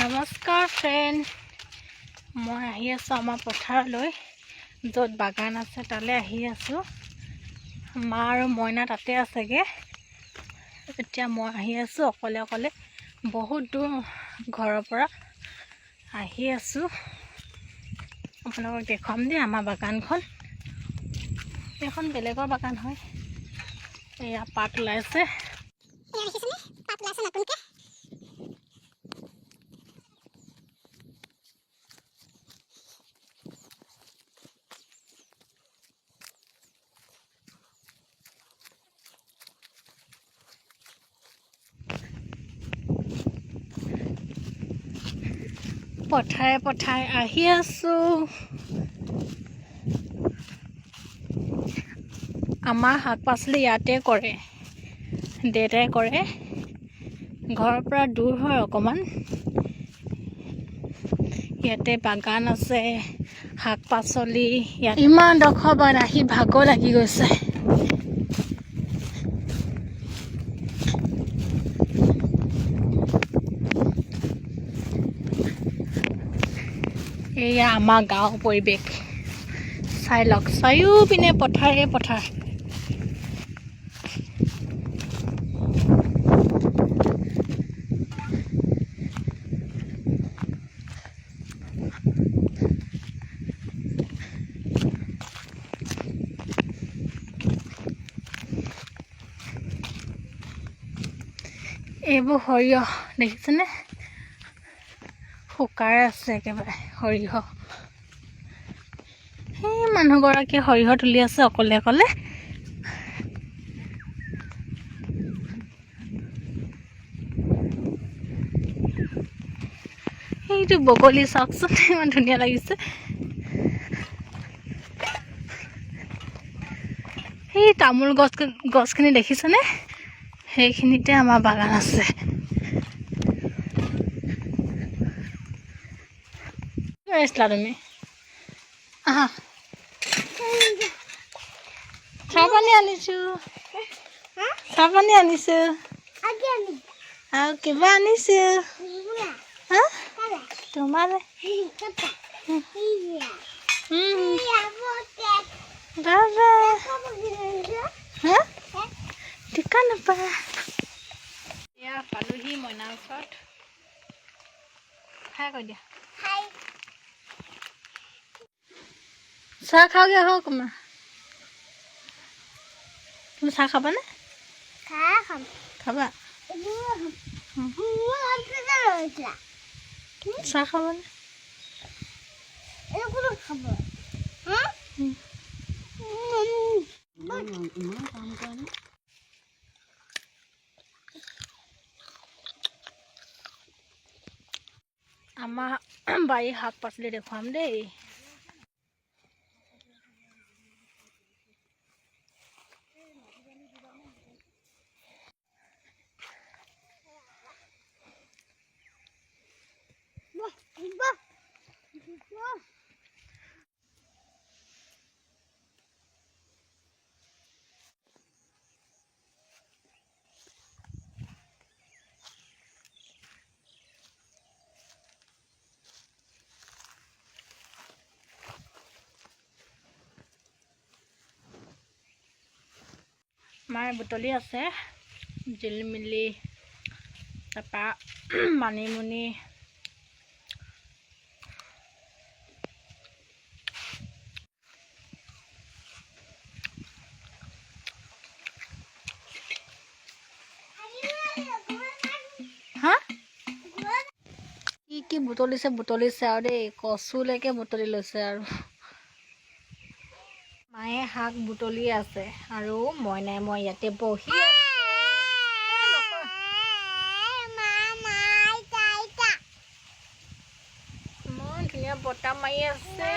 নমস্কাৰ ফ্ৰেণ্ড, মই আহি আছোঁ আমাৰ পথাৰলৈ, য'ত বাগান আছে তালৈ আহি আছোঁ। মা আৰু মইনা তাতে আছেগৈ। এতিয়া মই আহি আছোঁ অকলে অকলে, বহুত দূৰ ঘৰৰ পৰা আহি আছোঁ। আপোনালোকক দেখুৱাম দেই আমাৰ বাগানখন। এইখন বেলেগৰ বাগান হয়। এয়া পাত ওলাইছে। পথাৰে পথাৰে আহি আছোঁ। আমাৰ শাক পাচলি ইয়াতে কৰে, দেউতাই কৰে। ঘৰৰ পৰা দূৰ হয় অকণমান। ইয়াতে বাগান আছে, শাক পাচলি। ইয়াত ইমান ডোখৰ বাট আহি ভাগৰ লাগি গৈছে। এয়া আমাৰ গাঁৱৰ পৰিৱেশ, চাই লওক, চাৰিওপিনে পথাৰে পথাৰ। এইবোৰ সৰিয়হ দেখিছেনে? শুকাই আছে একেবাৰে সৰিয়হ। সেই মানুহগৰাকীয়ে সৰিয়হ তুলি আছে অকলে অকলে। সেইটো বগলী চাওকচোন, ইমান ধুনীয়া লাগিছে। সেই তামোল গছখিনি দেখিছেনে? সেইখিনিতে আমাৰ বাগান আছে। আহিছিলা তুমি? আহা, চাহপানী আনিছোঁ, চাহপানী আনিছোঁ আৰু কিবা আনিছোঁ। হা তোমালে বাবা হা টিকা নাপা। এয়া পালোহি মইনাৰ ওচৰত। খাই কৈ দিয়া, চাহ খাওঁগে আহক অকণমান। তুমি চাহ খাবানে? খাবা? চাহ খাবানে? আমাৰ বাৰীৰ শাক পাচলি দেখুৱাম দেই। মায়ে বুটলি আছে, জিলমিলি, তাৰপৰা মানিমুনি, হা কি বুটলিছে আৰু দেই, কচুলৈকে বুটলি লৈছে। আৰু মায়ে শাক বুটলি আছে আৰু মই ইয়াতে বহি ইমান ধুনীয়া বতাহ মাৰি আছে।